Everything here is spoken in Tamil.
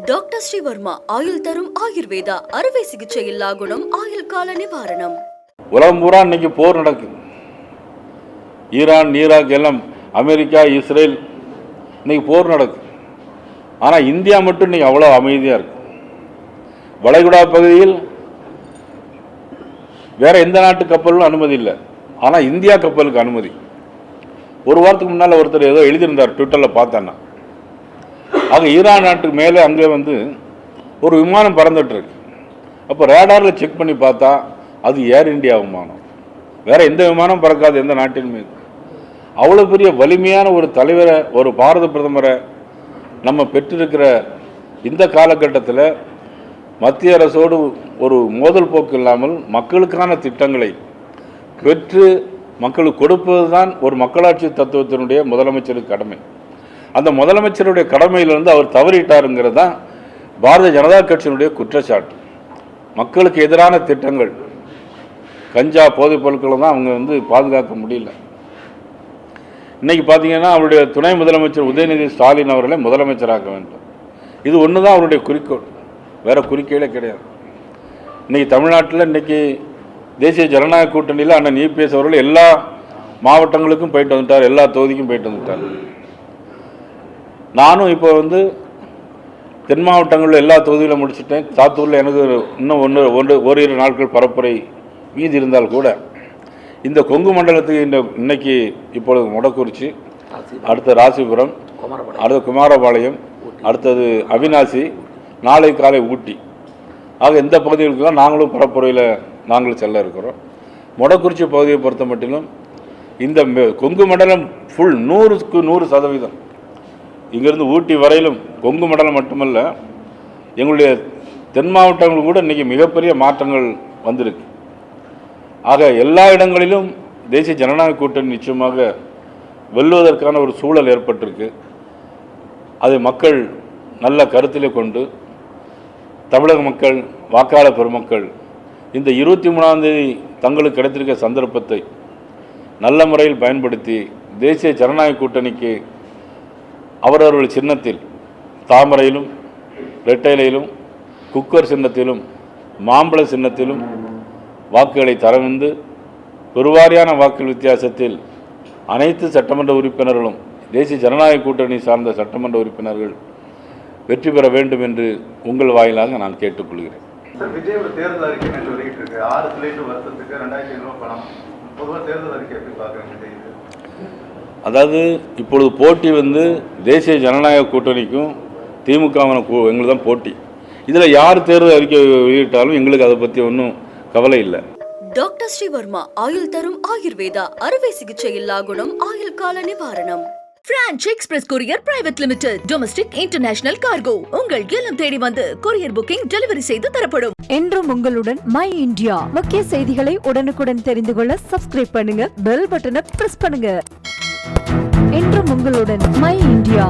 டாக்டர் ஸ்ரீவர்மா ஆயுள் தரும் ஆயுர்வேதா அறுவை சிகிச்சை இல்லா குணம் ஆயுள் கால நிவாரணம். உலகம் பூரா இன்னைக்கு போர் நடக்குது. ஈரான், ஈராக் எல்லாம், அமெரிக்கா, இஸ்ரேல் இன்னைக்கு போர் நடக்குது. ஆனால் இந்தியா மட்டும் இன்னைக்கு அவ்வளோ அமைதியாக இருக்கு. வளைகுடா பகுதியில் வேற எந்த நாட்டு கப்பலும் அனுமதி இல்லை, ஆனால் இந்தியா கப்பலுக்கு அனுமதி. ஒரு வாரத்துக்கு முன்னால் ஒருத்தர் ஏதோ எழுதியிருந்தார், ட்விட்டரில் பார்த்தேன்னா. ஆக ஈரான் நாட்டுக்கு மேலே அங்கே ஒரு விமானம் பறந்துட்டு இருக்கு. அப்போ ரேடாரில் செக் பண்ணி பார்த்தா அது ஏர் இந்தியா விமானம், வேற எந்த விமானம் பறக்காது எந்த நாட்டின் மீது. அவ்வளோ பெரிய வலிமையான ஒரு தலைவரை, ஒரு பாரத பிரதமரை நம்ம பெற்றிருக்கிற இந்த காலகட்டத்தில் மத்திய அரசோடு ஒரு மோதல் போக்கு இல்லாமல் மக்களுக்கான திட்டங்களை பெற்று மக்களுக்கு கொடுப்பது தான் ஒரு மக்களாட்சி தத்துவத்தினுடைய முதலமைச்சருக்கு கடமை. அந்த முதலமைச்சருடைய கடமையிலிருந்து அவர் தவறிட்டாருங்கிறது தான் பாரதிய ஜனதா கட்சியினுடைய குற்றச்சாட்டு. மக்களுக்கு எதிரான திட்டங்கள், கஞ்சா போதைப் பொருட்களை தான் அவங்க பாதுகாக்க முடியல. இன்னைக்கு பார்த்தீங்கன்னா அவருடைய துணை முதலமைச்சர் உதயநிதி ஸ்டாலின் அவர்களை முதலமைச்சராக்க வேண்டும். இது ஒன்று தான் அவருடைய குறிக்கோள், வேற குறிக்கோளே கிடையாது. இன்னைக்கு தமிழ்நாட்டில் இன்னைக்கு தேசிய ஜனநாயக கூட்டணியில் அண்ணன் இபிஎஸ் அவர்கள் எல்லா மாவட்டங்களுக்கும் போயிட்டு வந்துட்டார், எல்லா தொகுதிக்கும் போயிட்டு வந்துட்டார். நானும் இப்போ தென் மாவட்டங்களில் எல்லா தொகுதியிலும் முடிச்சுட்டேன். சாத்தூரில் எனக்கு இன்னும் ஓரிரு நாட்கள் பரப்புரை மீதி இருந்தால் கூட இந்த கொங்கு மண்டலத்துக்கு இன்னைக்கு இப்பொழுது மொடக்குறிச்சி, அடுத்த ராசிபுரம், அடுத்த குமாரபாளையம், அடுத்தது அவிநாசி, நாளை காலை ஊட்டி, ஆக இந்த பகுதிகளுக்கெல்லாம் நாங்களும் பரப்புரையில் நாங்களும் செல்ல இருக்கிறோம். மொடக்குறிச்சி பகுதியை பொறுத்த மட்டிலும் இந்த கொங்கு மண்டலம் ஃபுல் 100க்கு 100% இங்கிருந்து ஊட்டி வரையிலும் கொங்கு மண்டலம் மட்டுமல்ல, எங்களுடைய தென் மாவட்டங்கள் கூட இன்றைக்கி மிகப்பெரிய மாற்றங்கள் வந்திருக்கு. ஆக எல்லா இடங்களிலும் தேசிய ஜனநாயக கூட்டணி நிச்சயமாக வெல்லுவதற்கான ஒரு சூழல் ஏற்பட்டிருக்கு. அதை மக்கள் நல்ல கருத்திலே கொண்டு தமிழக மக்கள், வாக்காளர் பெருமக்கள் இந்த 23ஆம் தேதி தங்களுக்கு கிடைத்திருக்க சந்தர்ப்பத்தை நல்ல முறையில் பயன்படுத்தி தேசிய ஜனநாயக கூட்டணிக்கு அவரவர்கள் சின்னத்தில், தாமரையிலும், ரெட்டையிலும், குக்கர் சின்னத்திலும், மாம்பழ சின்னத்திலும் வாக்குகளை தரவிந்து பெருவாரியான வாக்கு வித்தியாசத்தில் அனைத்து சட்டமன்ற உறுப்பினர்களும், தேசிய ஜனநாயக கூட்டணி சார்ந்த சட்டமன்ற உறுப்பினர்கள் வெற்றி பெற வேண்டும் என்று உங்கள் வாயிலாக நான் கேட்டுக்கொள்கிறேன். விஜய் ஒரு தேர்தல் அறிக்கை சொல்லிட்டு இருக்கு, 6 சிலிண்டர் வருஷத்துக்கு 2500 பணம். பொதுவாக தேர்தல் அறிக்கை எப்படி பார்க்குறீங்க? அதாவது இப்பொழுது போட்டி தேசிய ஜனநாயக கூட்டணிக்கும் திமுகவும் எங்களுக்கு தான் போட்டி. இதில் யார் தேர்தல் அறிக்கை வெளியிட்டாலும் எங்களுக்கு அதை பற்றி ஒன்றும் கவலை இல்லை. டாக்டர் ஸ்ரீவர்மா ஆயுள் தரும் ஆயுர்வேதா அறுவை சிகிச்சை இல்லா குணம் ஆயுள் கால நிவாரணம். Branch express courier private limited, domestic international cargo. உங்கள் இல்லம் தேடி கொரியர் புக்கிங் டெலிவரி செய்து தரப்படும். என்றும் உங்களுடன் மை இந்தியா. முக்கிய செய்திகளை உடனுக்குடன் தெரிந்து கொள்ள சப்ஸ்கிரைப் பண்ணுங்க, பெல் பட்டனை பிரஸ் பண்ணுங்க. என்றும் உங்களுடன் மை இந்தியா.